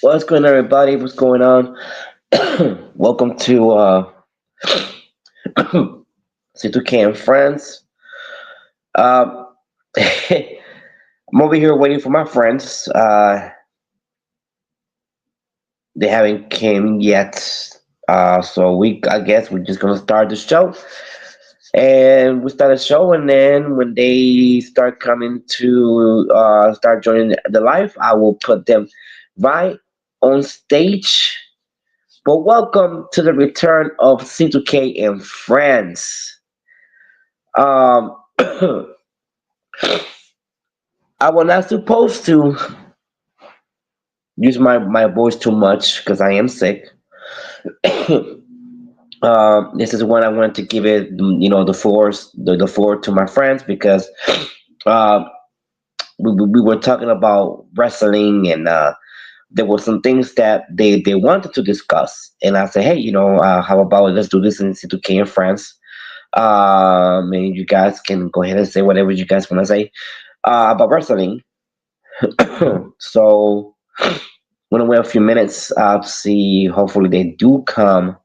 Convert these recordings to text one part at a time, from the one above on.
What's going on, everybody? What's going on? Welcome to C2K and Friends. Um, I'm over here waiting for my friends. They haven't came yet. I guess we're just gonna start the show, and we start the show, and then when they start coming to start joining the live, I will put them right on stage. But welcome to the return of C2K and Friends. Um, I was not supposed to use my voice too much because I am sick. This is when I wanted to give it, the floor to my friends because uh, we were talking about wrestling and there were some things that they wanted to discuss. And I said, hey, how about let's do this in C2K and Friends. And you guys can go ahead and say whatever you guys want to say about wrestling. So when we have a few minutes, see hopefully they do come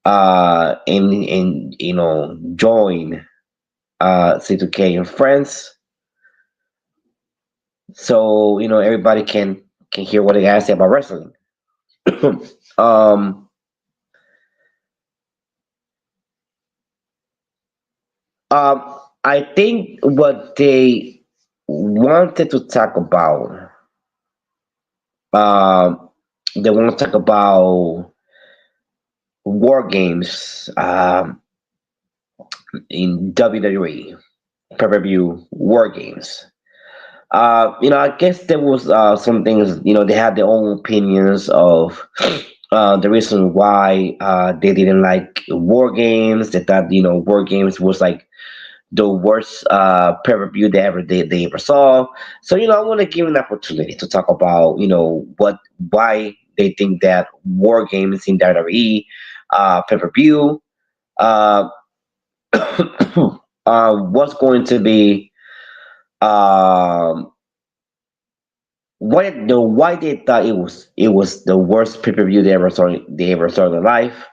and join C2K and Friends, so everybody can hear what they gotta say about wrestling. um I think what they wanted to talk about, um they want to talk about war games in WWE pay-per-view war games. I guess there was some things. They had their own opinions of the reason why they didn't like war games. They thought war games was like the worst pay-per-view they ever saw. So I want to give an opportunity to talk about why they think that war games in WWE pay-per-view uh, what's going to be um, why they thought it was the worst pay-per-view they ever saw in their life.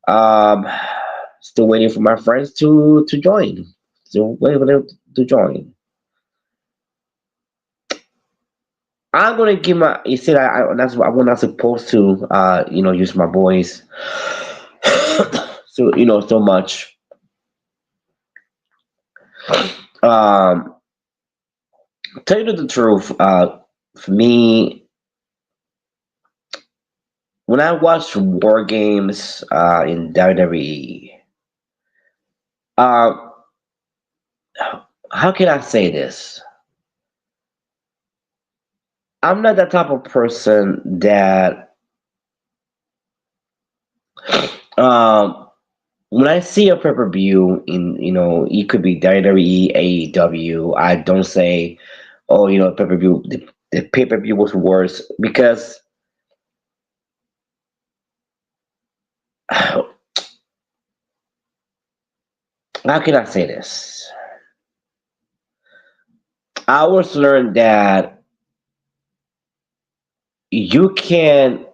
Um, Still waiting for my friends to join. Still waiting for them to join. I'm gonna give my. You said I'm not supposed to use my voice so much. Um, Tell you the truth. For me, when I watch war games in WWE, uh, how can I say this? I'm not the type of person that um when I see a pay-per-view in it could be WWE, AEW, I don't say, oh, pay-per-view the pay-per-view was worse because how can I say this? I always learned that you can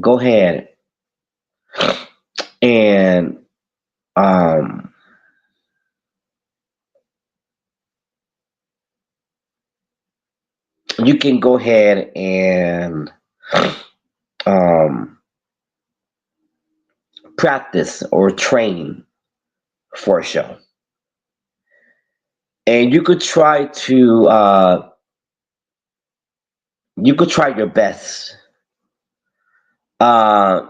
go ahead and um you can go ahead and um practice or train for a show. And you could try your best uh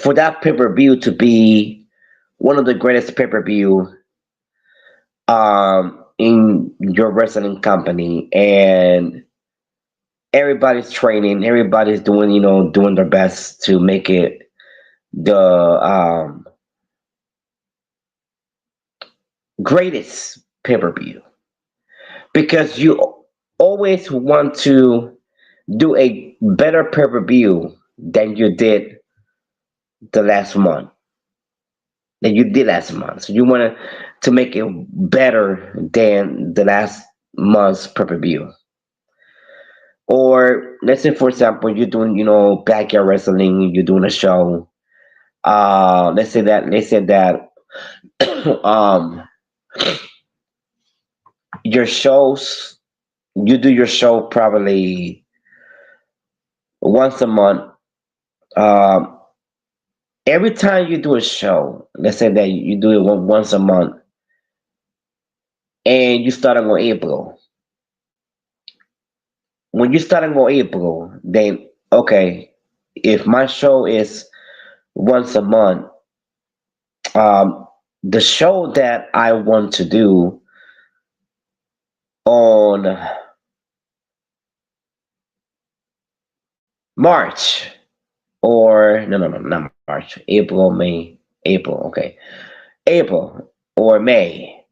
for that pay-per-view to be one of the greatest pay-per-view in your wrestling company, and everybody's training, everybody's doing their best to make it the greatest pay-per-view, because you always want to do a better pay-per-view than you did the last month so you want to make it better than the last month's pay-per-view. Or let's say, for example, you're doing, backyard wrestling, you're doing a show. Let's say that um your shows, you do your show probably once a month. Um, every time you do a show, let's say that you do it once a month, and you start on April. When you start on April, then okay, if my show is once a month, um, the show that I want to do on March, or no, not March, April, May, April, okay, April or May.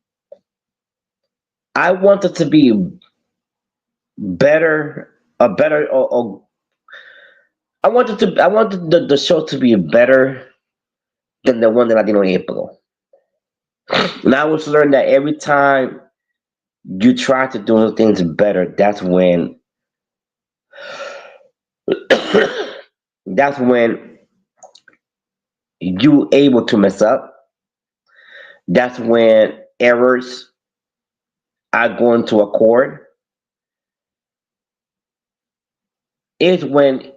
I want it to be better, a better, or I wanted the show to be better than the one that I did on April. And I was learned that every time you try to do things better, that's when you able to mess up. That's when errors are going to occur. Is when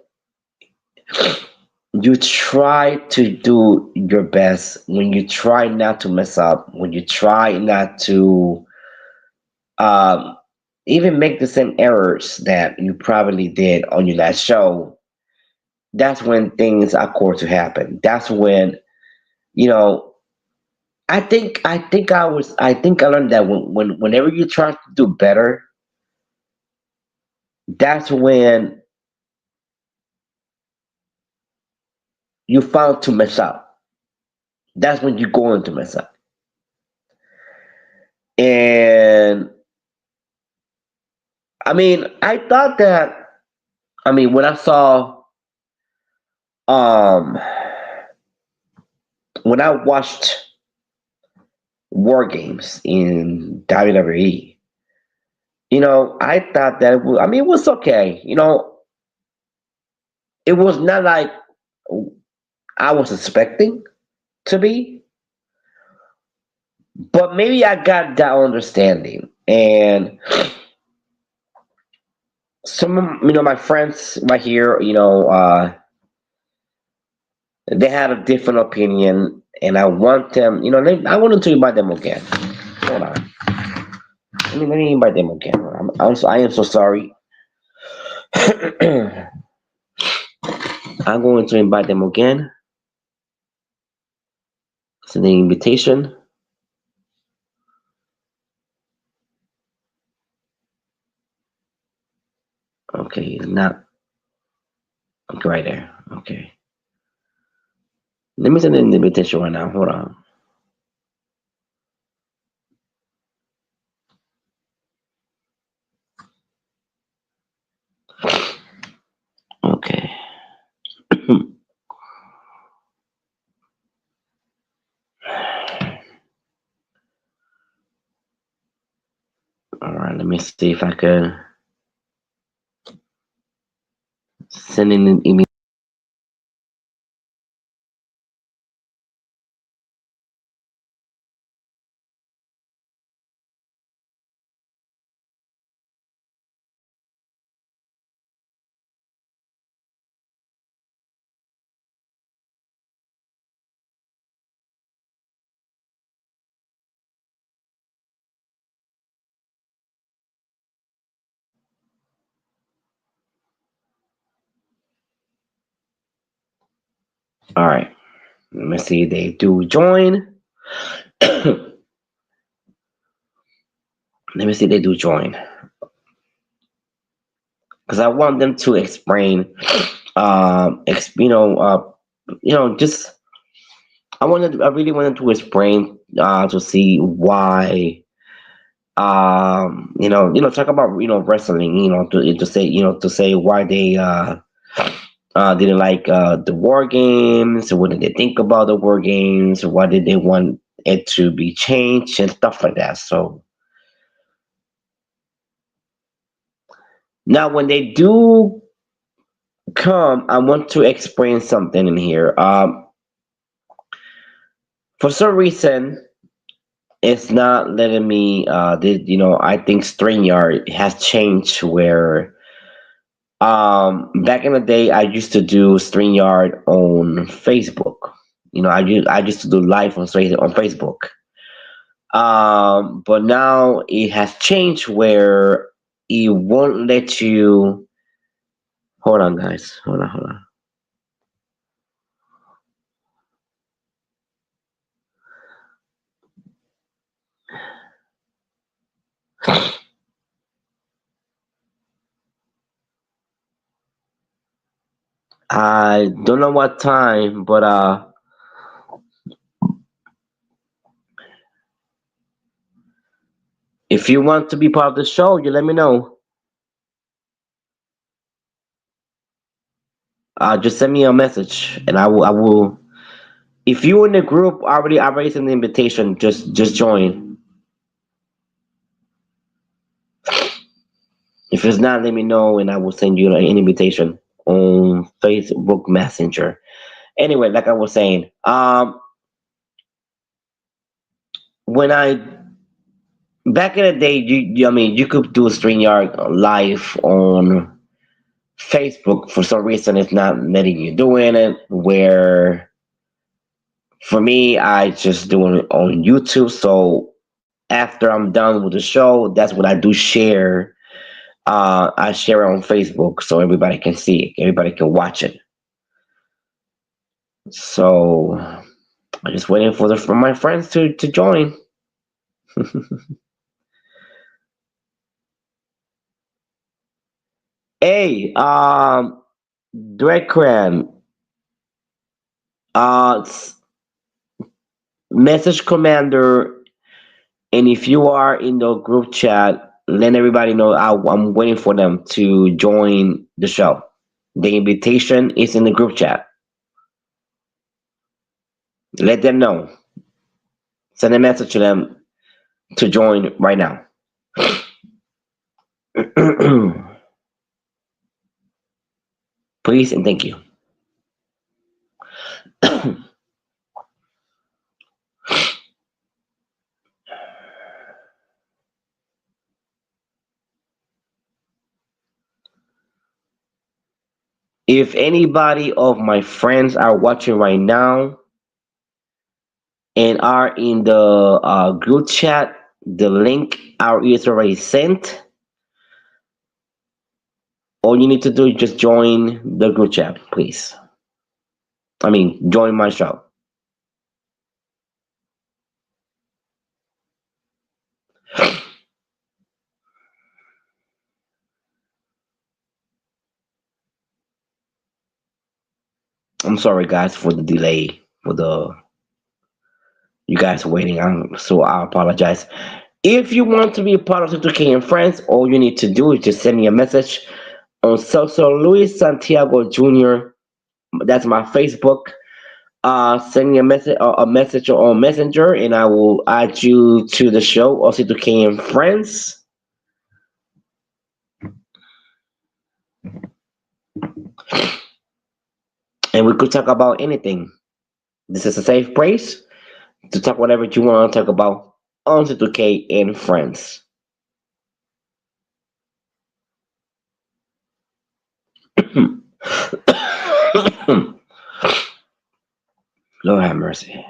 you try to do your best, when you try not to mess up, when you try not to um, even make the same errors that you probably did on your last show. That's when things are going to happen. That's when, you know, I learned that whenever you try to do better, that's when you found to mess up. That's when you're going to mess up. And I mean, when I saw, um, when I watched War Games in WWE, I thought that it was okay. It was not like I was expecting to be, but maybe I got that understanding. And some of, my friends right here, they had a different opinion, and I want them, I wanted to invite them again. Hold on. Let me invite them again. I am so sorry. I'm going to invite them again. Send the invitation. Okay, not okay, right there. Okay. Let me send an invitation right now. Hold on. Okay. All right. Let me see if I could send in an email. All right. Let me see if they do join. Let me see if they do join, because I want them to explain. Just I really wanted to explain to see why. Talk about wrestling. To say why they didn't like the war games. What did they think about the war games? Why did they want it to be changed and stuff like that? So Now, when they do come, I want to explain something in here. For some reason, it's not letting me. I think StreamYard has changed where back in the day I used to do StreamYard on Facebook. I used to do live on Facebook. But now it has changed where it won't let you. Hold on, guys. Hold on. I don't know what time, but if you want to be part of the show, you let me know. Just send me a message, and I will. If you in the group already sent the invitation, just join. If it's not, let me know, and I will send you an invitation on Facebook Messenger. Anyway, like I was saying, when I back in the day, I mean, you could do a StreamYard live on Facebook. For some reason, it's not letting you doing it. Where for me, I just do it on YouTube. So after I'm done with the show, that's what I do share. I share it on Facebook so everybody can see it, everybody can watch it. So I'm just waiting for my friends to join. Hey, Drekran, uh, message commander, and if you are in the group chat, let everybody know I'm waiting for them to join the show. The invitation is in the group chat. Let them know. Send a message to them to join right now. Please and thank you. If anybody of my friends are watching right now and are in the group chat, the link is already sent. All you need to do is just join the group chat, please. I mean, join my show. I'm sorry, guys, for the delay, for the you guys waiting. So I apologize. If you want to be a part of C2K and Friends, all you need to do is just send me a message on Social Luis Santiago Jr. That's my Facebook. Send me a message on Messenger, and I will add you to the show, or C2K and Friends, and we could talk about anything. This is a safe place to talk whatever you want to talk about on C2K and Friends. Lord have mercy.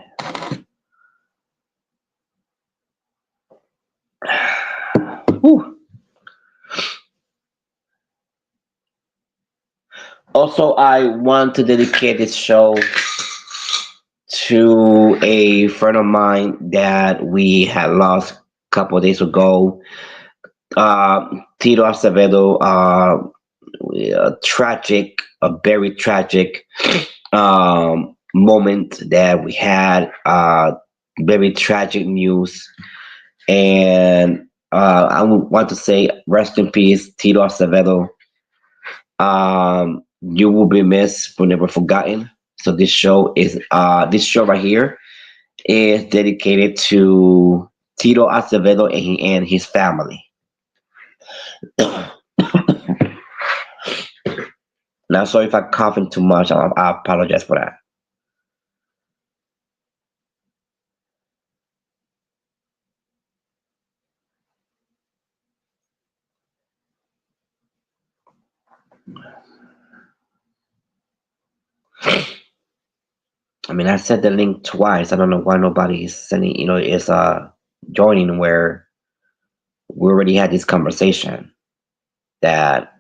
Whew. Also, I want to dedicate this show to a friend of mine that we had lost a couple of days ago. Tito Acevedo, a very tragic moment that we had. Very tragic news, and I would want to say rest in peace, Tito Acevedo. You will be missed, but never forgotten. So this show right here is dedicated to Tito Acevedo and his family. Now, sorry if I'm coughing too much. I apologize for that. I mean, I sent the link twice. I don't know why nobody is sending. Is joining where we already had this conversation that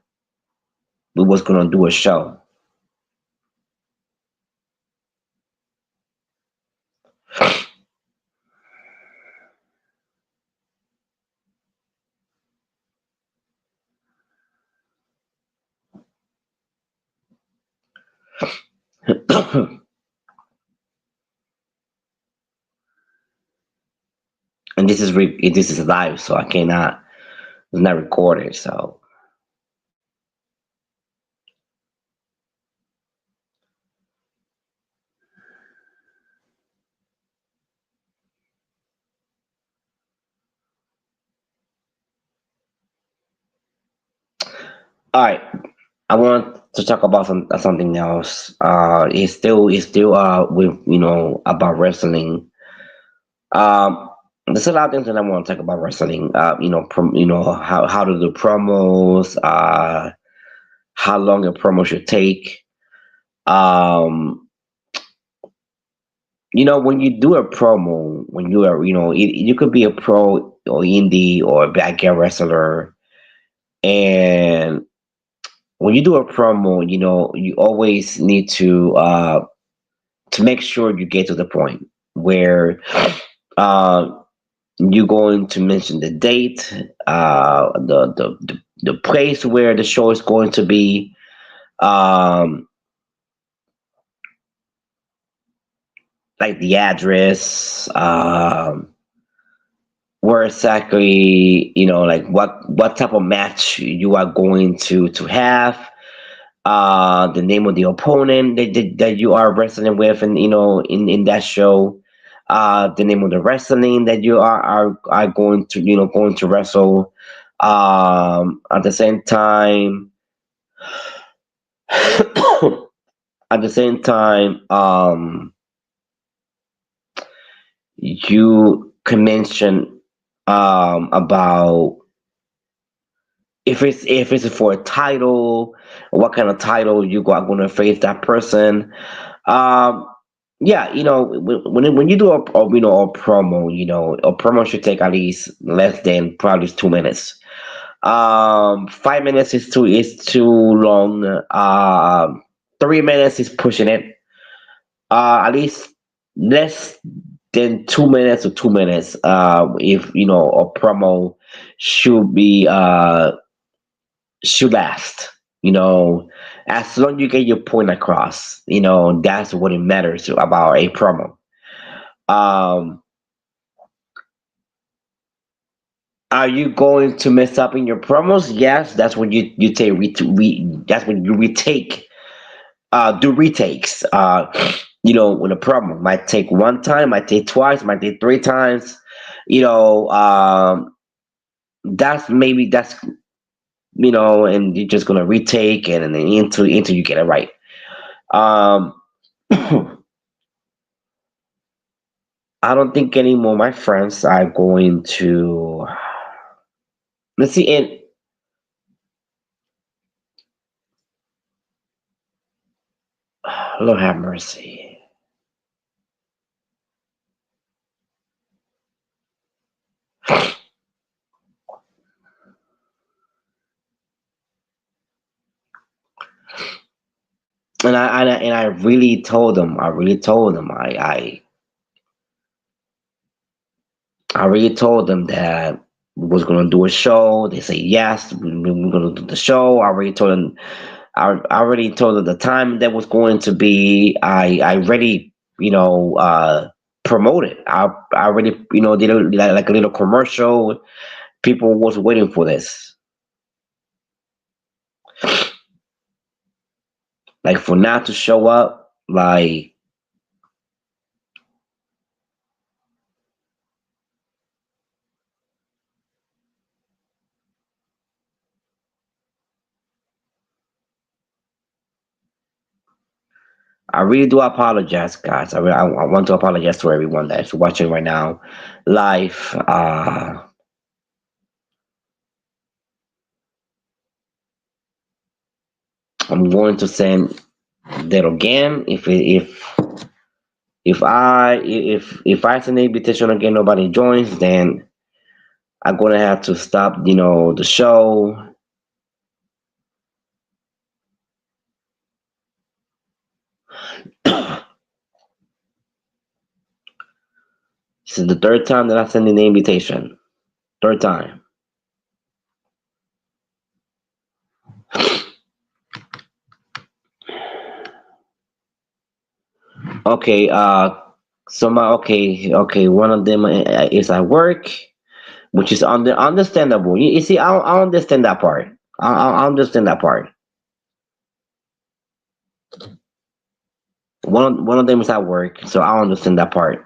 we was gonna do a show. And this is live, so I cannot. It's not recorded, so. All right, I want to talk about something else. It's still with about wrestling. Um, there's a lot of things that I want to talk about wrestling. How to do promos. How long a promo should take. Um, when you do a promo, when you are you could be a pro or indie or a backyard wrestler, and when you do a promo, you always need to make sure you get to the point where uh, you're going to mention the date, the place where the show is going to be, um, like the address, where exactly, like what type of match you are going to have, the name of the opponent that you are wrestling with, and in that show, the name of the wrestling that you are going to wrestle. At the same time, at the same time, you can mention about if it's for a title, what kind of title you are going to face that person. Um, yeah, when you do a promo, a promo should take at least less than probably 2 minutes. 5 minutes is too long. 3 minutes is pushing it. At least less than 2 minutes or 2 minutes. If a promo should be should last. You know, as long as you get your point across, that's what it matters about a promo. Um, are you going to mess up in your promos? Yes, that's when you take that's when you retake, do retakes. When a promo might take one time, might take twice, might take three times. You know, um, that's and you're just gonna retake and then until you get it right. Um, I don't think any more of my friends are going to. Let's see, and Lord have mercy. And I really told them. I really told them. I really told them that we was gonna do a show. They say yes. We're gonna do the show. I already told them. I already told them the time that was going to be. I already promoted. I already did like a little commercial. People was waiting for this. Like for now to show up, like I really do apologize, guys. I want to apologize to everyone that's watching right now live. I'm going to send that again. If I send the invitation again, nobody joins, then I'm gonna have to stop, the show. This is the third time that I send in the invitation. Third time. Okay. Okay. One of them is at work, which is understandable. You see, I understand that part. I understand that part. One of them is at work, so I understand that part.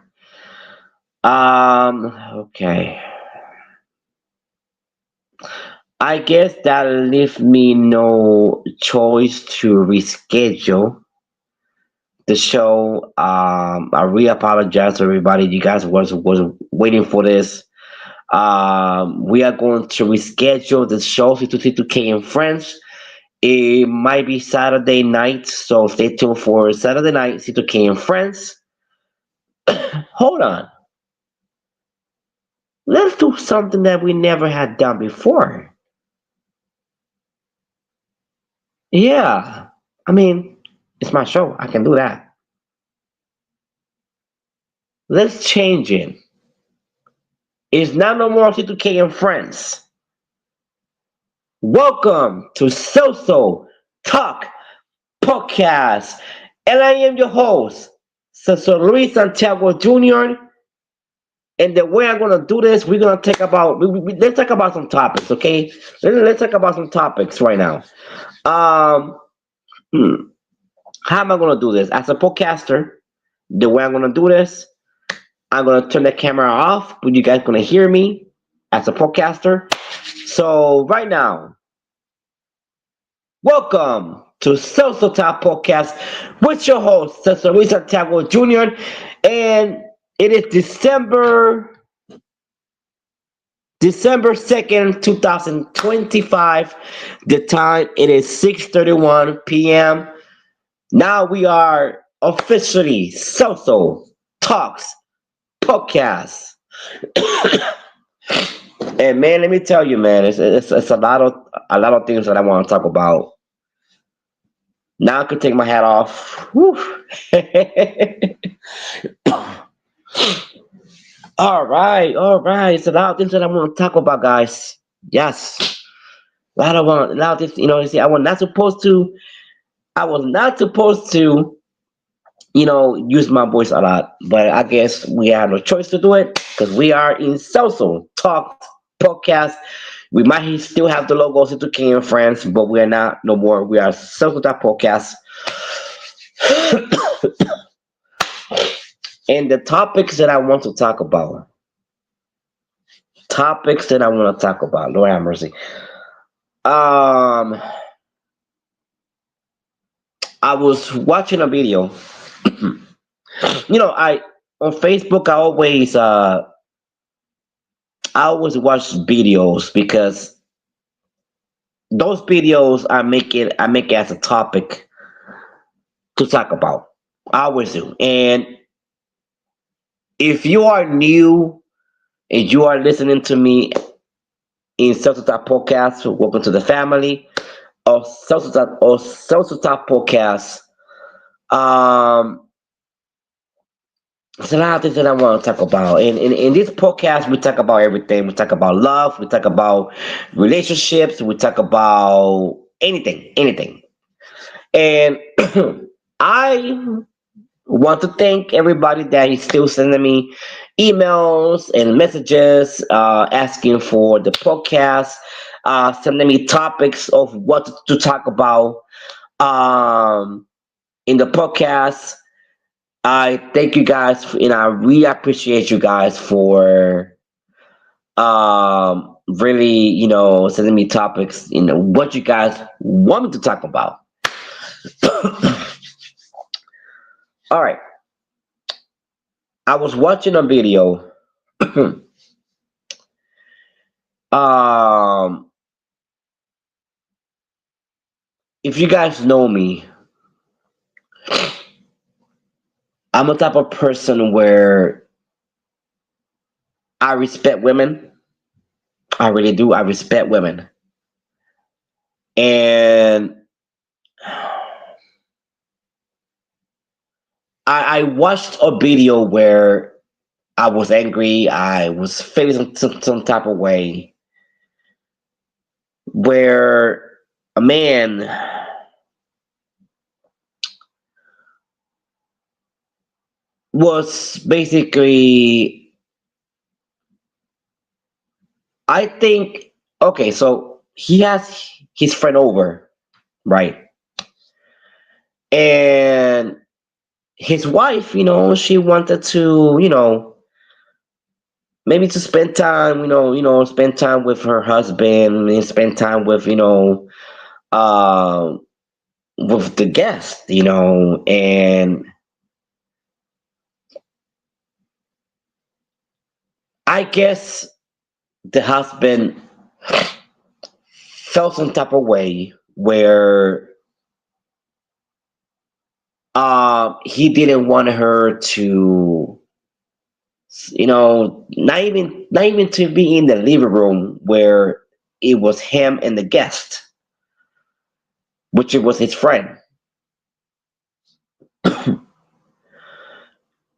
Okay. I guess that leaves me no choice to reschedule the show. I really apologize to everybody. You guys was waiting for this. We are going to reschedule the show C2K in France. It might be Saturday night, so stay tuned for Saturday night C2K in France. Hold on, let's do something that we never had done before. Yeah, I mean, it's my show. I can do that. Let's change it. It's not no more C2K and Friends. Welcome to Talk Podcast. And I am your host, Cesar Luis Santiago Jr. And the way I'm gonna do this, we're gonna talk about let's talk about some topics, okay? Let's talk about some topics right now. Um, hmm, how am I gonna do this? As a podcaster, the way I'm gonna do this, I'm gonna turn the camera off, but you guys gonna hear me as a podcaster. So right now, welcome to Top Podcast with your host, Cesar Luis Santiago Jr. And it is December 2nd, 2025. The time it is 6:31 p.m. Now we are officially Talks Podcast. And man, let me tell you, man, it's a lot of things that I want to talk about. Now I could take my hat off. Whew. All right. It's a lot of things that I want to talk about, guys. Yes, a lot of things. You see, I was not supposed to, use my voice a lot, but I guess we have no choice to do it because we are in Social Talk Podcast. We might still have the logos into King and Friends, but we are not no more. We are Social Talk Podcast. And the topics that I want to talk about, Lord have mercy. Um, I was watching a video. I on Facebook. I always watch videos because those videos I make it as a topic to talk about. I always do. And if you are new and you are listening to me in Social Talk Podcast, welcome to the family of Social Talk Podcast. Um, There's a lot of things that I want to talk about. And in this podcast, we talk about everything. We talk about love. We talk about relationships. We talk about anything. And I want to thank everybody that is still sending me emails and messages asking for the podcast, sending me topics of what to talk about um, in the podcast. I thank you guys, and I really appreciate you guys for really, sending me topics, what you guys want me to talk about. All right, I was watching a video. um, if you guys know me, I'm a type of person where I respect women. I really do. I respect women, and I watched a video where I was angry. I was feeling some type of way where a man was basically, I think, okay, so he has his friend over, right? And his wife, she wanted to, maybe to spend time, spend time with her husband and spend time uh, with the guest, and I guess the husband felt some type of way where he didn't want her to, not even to be in the living room where it was him and the guest, which it was his friend.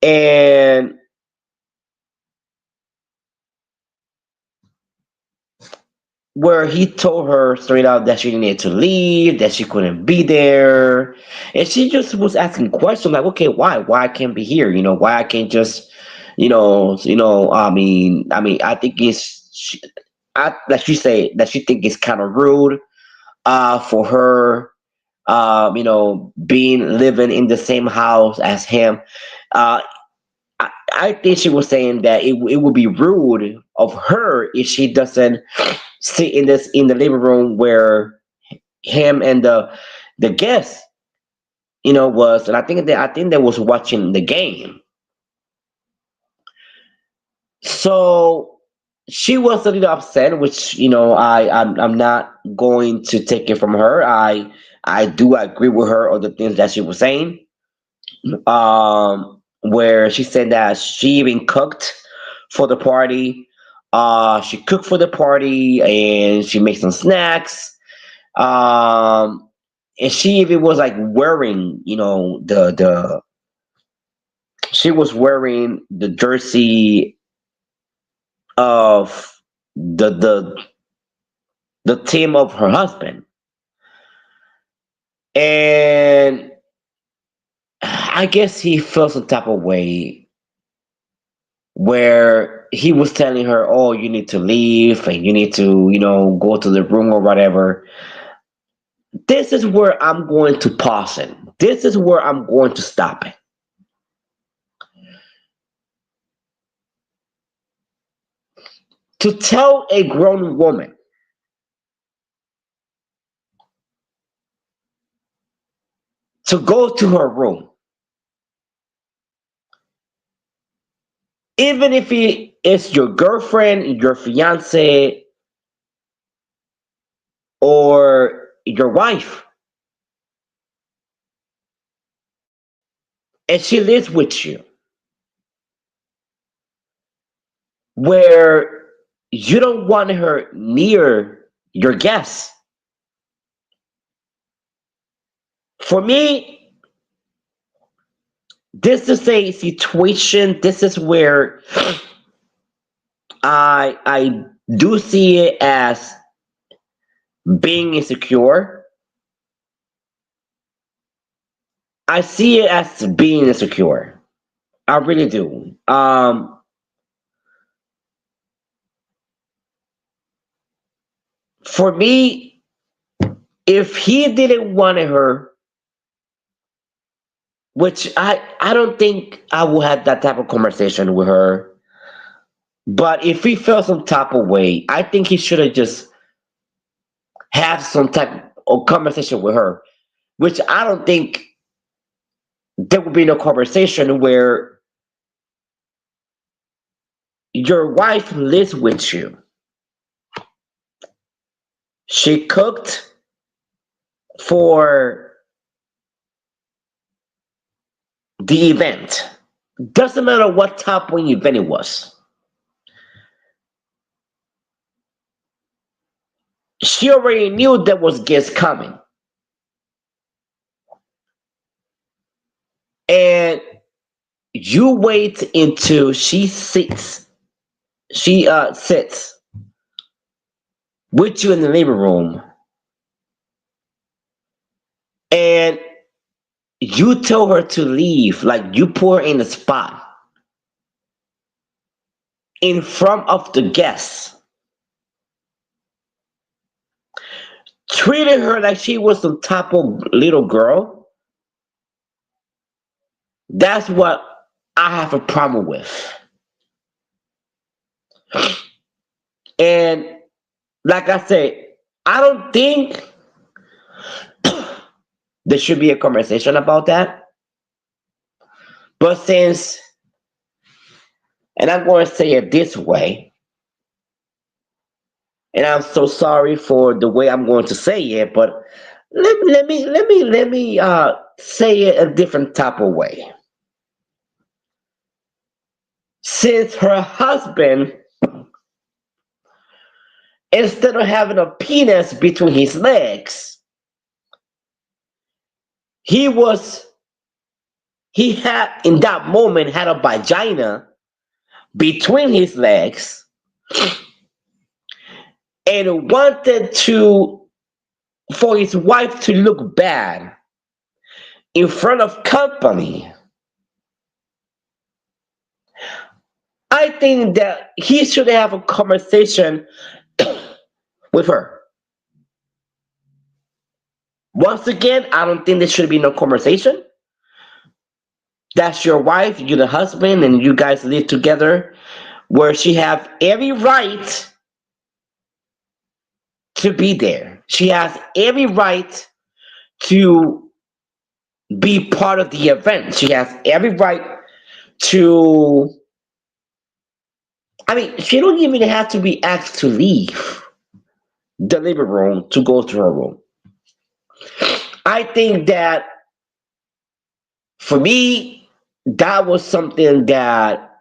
And where he told her straight out that she needed to leave, that she couldn't be there, and she just was asking questions like, "Okay, why? Why I can't be here? Why I can't just, I mean, I think that she say that she think it's kind of rude, for her, being living in the same house as him. Uh, I think she was saying that it would be rude of her if she doesn't sit in the living room where him and the guest, was, and I think they was watching the game. So she was a little upset, which I'm not going to take it from her. I do agree with her on the things that she was saying. Where she said that she even cooked for the party. She cooked for the party and she made some snacks. Um, and she even was like wearing, the she was wearing the jersey of the team of her husband. And I guess he felt some type of way where he was telling her, "Oh, you need to leave and you need to, go to the room or whatever." This is where I'm going to pause it. This is where I'm going to stop it. To tell a grown woman to go to her room, even if it is your girlfriend, your fiance, or your wife, and she lives with you, where you don't want her near your guests. For me, this is a situation. This is where I do see it as being insecure. I see it as being insecure. I really do. For me, if he didn't want her, which I don't think I would have that type of conversation with her. But if he felt some type of way, I think he should have just have some type of conversation with her, which I don't think there will be no conversation where your wife lives with you. She cooked for the event. Doesn't matter what type of event it was. She already knew there was guests coming. And you wait until she sits with you in the living room, and you tell her to leave, like you put her in the spot in front of the guests, treating her like she was some type of little girl. That's what I have a problem with. And like I said, I don't think there should be a conversation about that. But since, and I'm going to say it this way, and I'm so sorry for the way I'm going to say it, but let me say it a different type of way. Since her husband, instead of having a penis between his legs, he was he had in that moment had a vagina between his legs and wanted to for his wife to look bad in front of company. I think that he should have a conversation with her. Once again, I don't think there should be no conversation. That's your wife, you're the husband, and you guys live together, where she have every right to be there. She has every right to be part of the event. She has every right to. I mean, she don't even have to be asked to leave the living room to go to her room. I think that for me, that was something that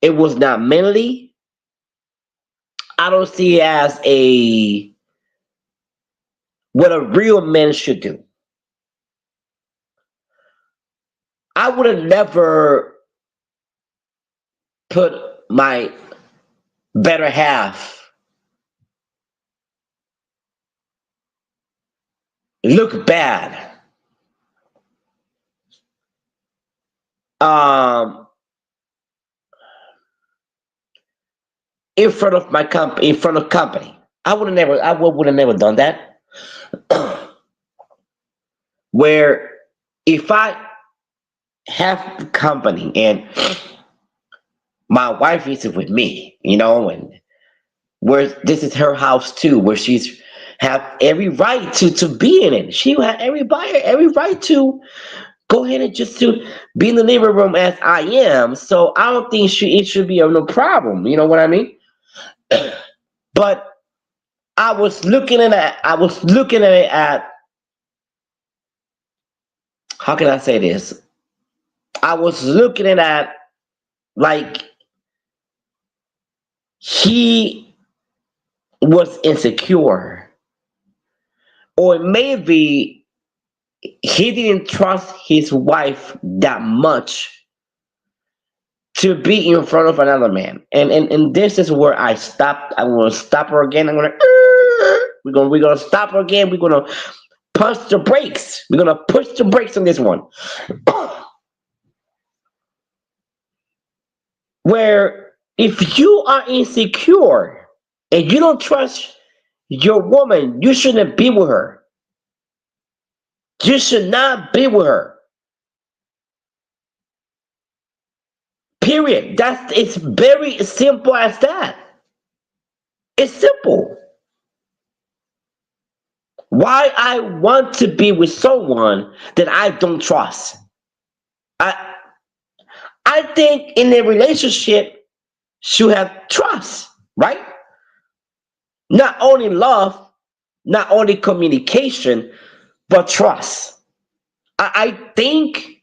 it was not manly. I don't see it as a what a real man should do. I would have never put my better half look bad um in front of my in front of company. I would have never done that. Where if I have company and my wife is with me, and where this is her house too, where she's have every right to be in it. She had every right to go ahead and just to be in the living room as I am. So I don't think it should be no problem. You know what I mean? But I was looking at it at how can I say this? I was looking at it like he was insecure, or maybe he didn't trust his wife that much to be in front of another man. And this is where I stopped. I'm gonna stop her again. We're gonna stop her again. We're gonna push the brakes. We're gonna push the brakes on this one. Where if you are insecure and you don't trust your woman, you shouldn't be with her. You should not be with her. Period. It's very simple as that. It's simple. Why I want to be with someone that I don't trust? I I think in a relationship should have trust, right? Not only love, not only communication, but trust. I think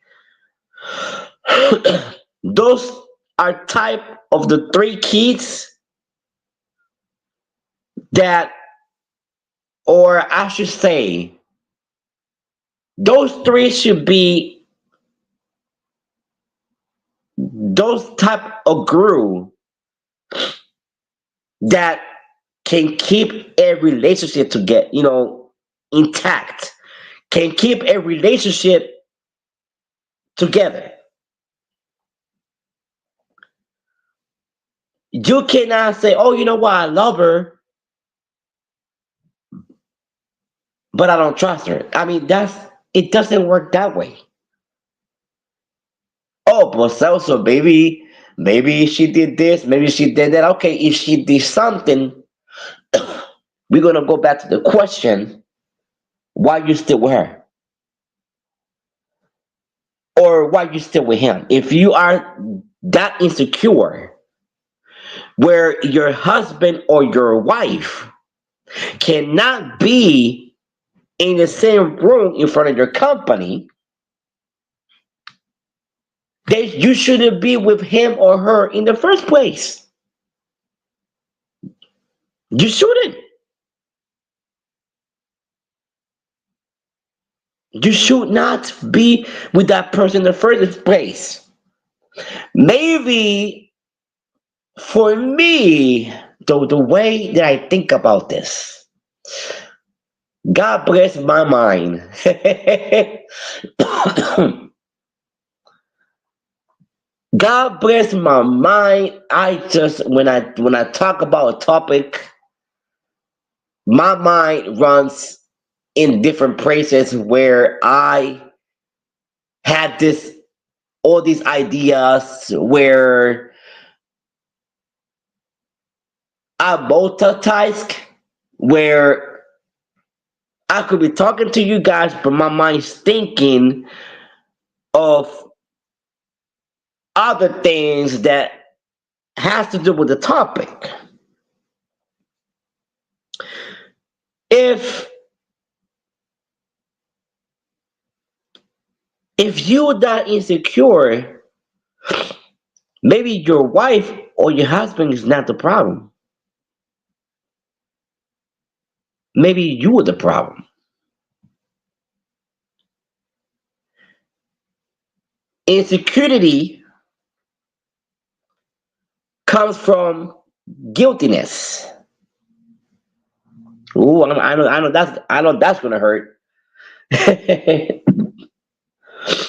those are type of the three keys that, or I should say, those three should be those type of glue that can keep a relationship to get, intact, can keep a relationship together. You cannot say, oh, you know what, I love her, but I don't trust her. I mean, it doesn't work that way. Oh, but so maybe she did this, maybe she did that. Okay, if she did something, we're gonna go back to the question: why you still with her, or why you still with him? If you are that insecure, where your husband or your wife cannot be in the same room in front of your company, then you shouldn't be with him or her in the first place. You shouldn't. You should not be with that person in the first place. Maybe for me, the way that I think about this, God bless my mind. God bless my mind. I just when I talk about a topic, my mind runs in different places where I had this all these ideas where I multitask, where I could be talking to you guys, but my mind's thinking of other things that has to do with the topic. If if you're that insecure, maybe your wife or your husband is not the problem. Maybe you are the problem. Insecurity comes from guiltiness. Ooh, I know that's gonna hurt.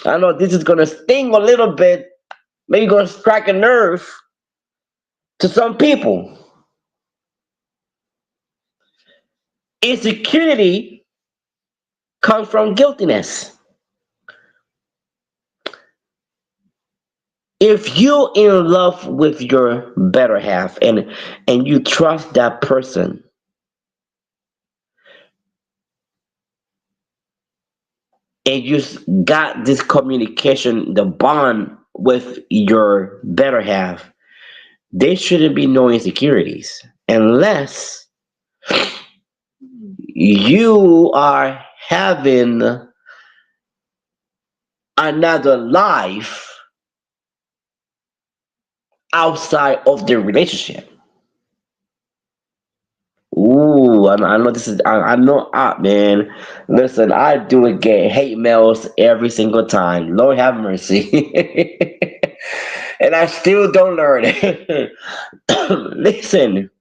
I know this is gonna sting a little bit, maybe gonna strike a nerve to some people. Insecurity comes from guiltiness. If you're in love with your better half and you trust that person, and you got this communication, the bond with your better half, there shouldn't be no insecurities unless you are having another life outside of the relationship. Ooh, I know this is. I know, man. Listen, I do get hate mails every single time. Lord have mercy, and I still don't learn it. Listen,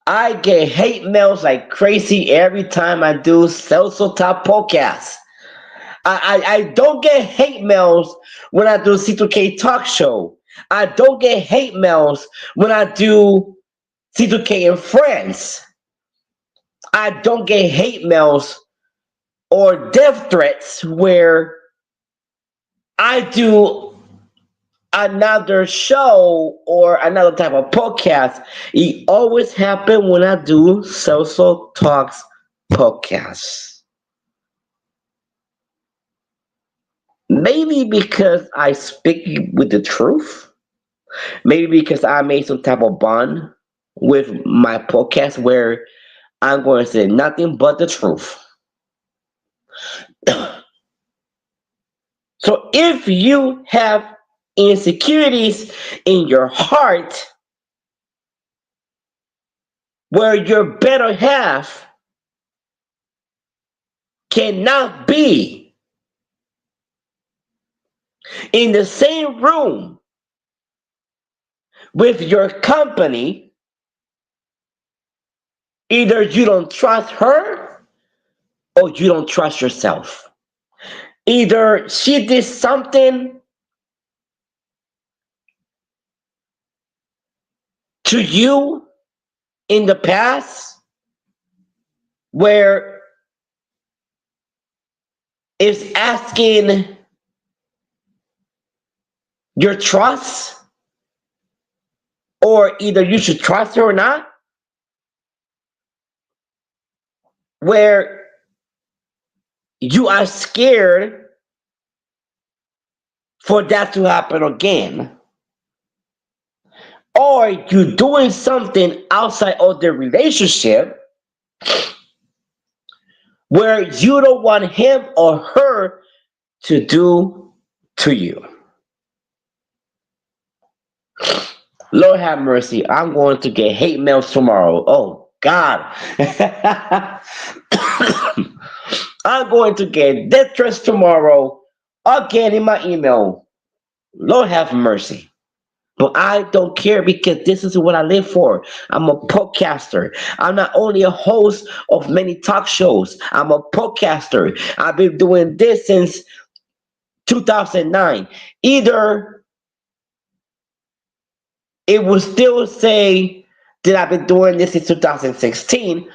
I get hate mails like crazy every time I do social top podcasts. I don't get hate mails when I do C2K talk show. I don't get hate mails when I do C2K and friends. I don't get hate mails or death threats where I do another show or another type of podcast. It always happens when I do social talks podcasts. Maybe because I speak with the truth. Maybe because I made some type of bond with my podcast where I'm going to say nothing but the truth. So if you have insecurities in your heart where your better half cannot be in the same room with your company, either you don't trust her or you don't trust yourself. Either she did something to you in the past where it's asking your trust, or either you should trust her or not, where you are scared for that to happen again, or you're doing something outside of the relationship where you don't want him or her to do to you. Lord have mercy. I'm going to get hate mails tomorrow. Oh, God. I'm going to get death threats tomorrow again in my email. Lord have mercy. But I don't care because this is what I live for. I'm a podcaster. I'm not only a host of many talk shows, I'm a podcaster. I've been doing this since 2009. Either it will still say that I've been doing this since 2016,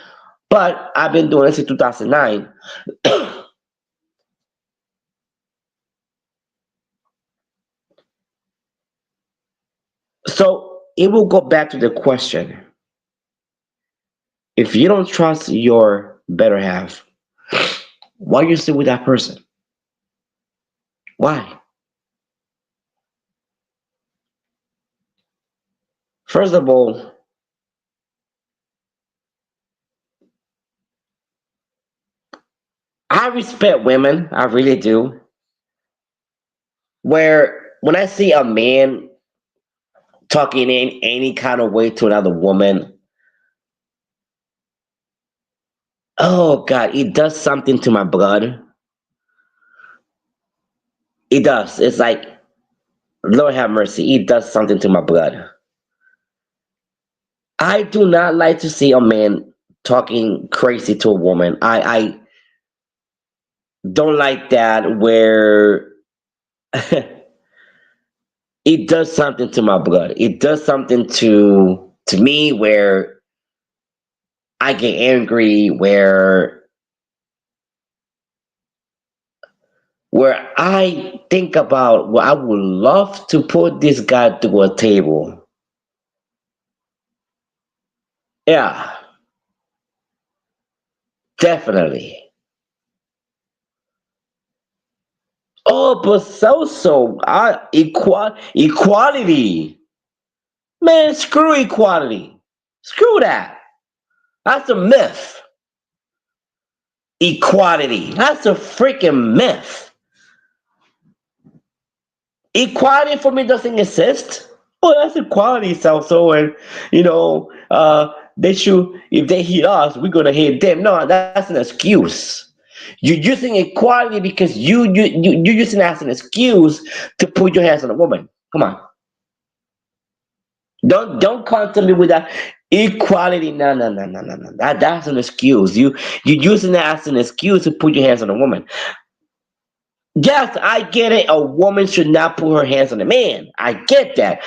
but I've been doing this since 2009. So it will go back to the question, if you don't trust your better half, why are you still with that person? Why? First of all, I respect women, I really do. Where when I see a man talking in any kind of way to another woman, oh God, it does something to my blood. It does. It's like, Lord have mercy, it does something to my blood. I do not like to see a man talking crazy to a woman. I don't like that where it does something to my blood. It does something to me where I get angry, where I think about, well, I would love to put this guy to a table. Yeah, definitely. Oh, but equality. Man, screw equality. Screw that. That's a myth. Equality. That's a freaking myth. Equality for me doesn't exist. Oh, that's equality, so and they should, if they hit us, we're gonna hit them. No, that's an excuse. You're using equality because you're using it as an excuse to put your hands on a woman. Come on. Don't come to me with that equality. No, no, no, no, no, no. That's an excuse. You're using that as an excuse to put your hands on a woman. Yes, I get it. A woman should not put her hands on a man. I get that.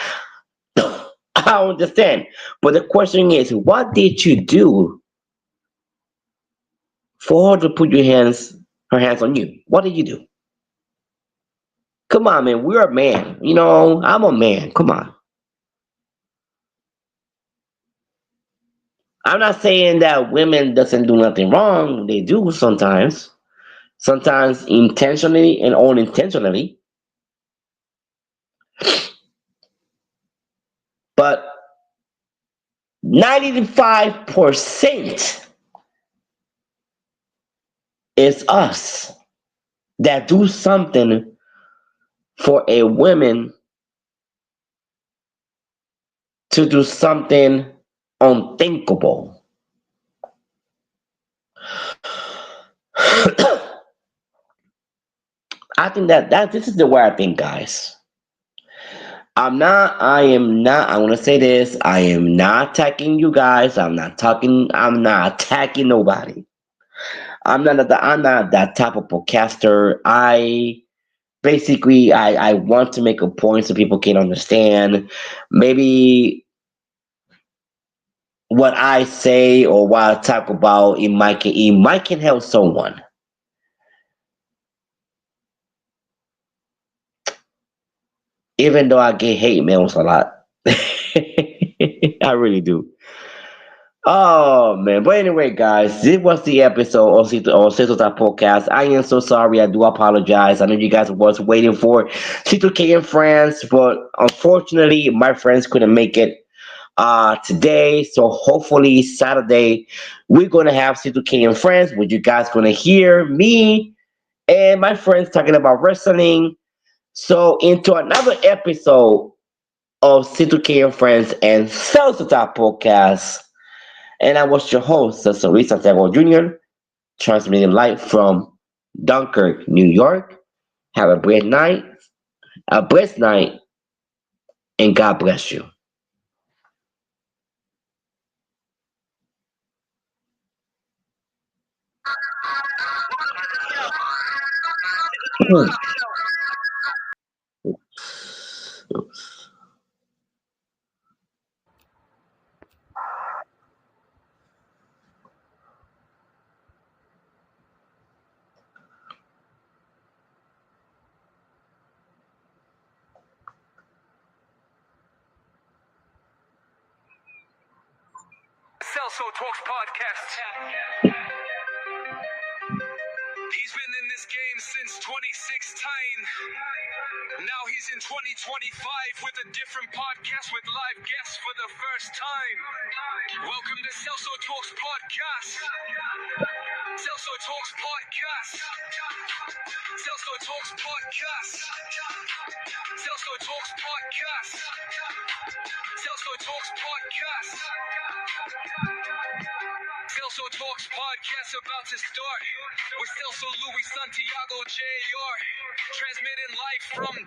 I understand. But the question is, what did you do for her to put her hands on you? What did you do? Come on, man. We're a man. I'm a man. Come on. I'm not saying that women doesn't do nothing wrong. They do sometimes. sometimes intentionally and unintentionally, but 95% is us that do something for a woman to do something unthinkable. I think that this is the way I think, guys. I want to say this. I am not attacking you guys. I'm not attacking nobody. I'm not that type of podcaster. I want to make a point so people can understand. Maybe what I say or what I talk about, it might can help someone. Even though I get hate mails a lot. I really do. Oh man, but anyway, guys, this was the episode of C2K podcast. I am so sorry. I do apologize. I know you guys was waiting for C2K in France, but unfortunately, my friends couldn't make it today. So hopefully Saturday we're gonna have C2K in France, where you guys gonna hear me and my friends talking about wrestling. So into another episode of C2K in France and Salsa Top podcast. And I was your host, Cesar Santiago Jr., transmitting live from Dunkirk, New York. Have a blessed night, and God bless you. Celso Talks Podcast. He's been in this game since 2016. Now he's in 2025 with a different podcast with live guests for the first time. Welcome to Celso Talks Podcast. Celso Talks Podcast. Celso Talks Podcast. Celso Talks Podcast. Celso Talks Podcast. Celso Talks podcast about to start with Celso Luis Santiago Jr. Transmitting live from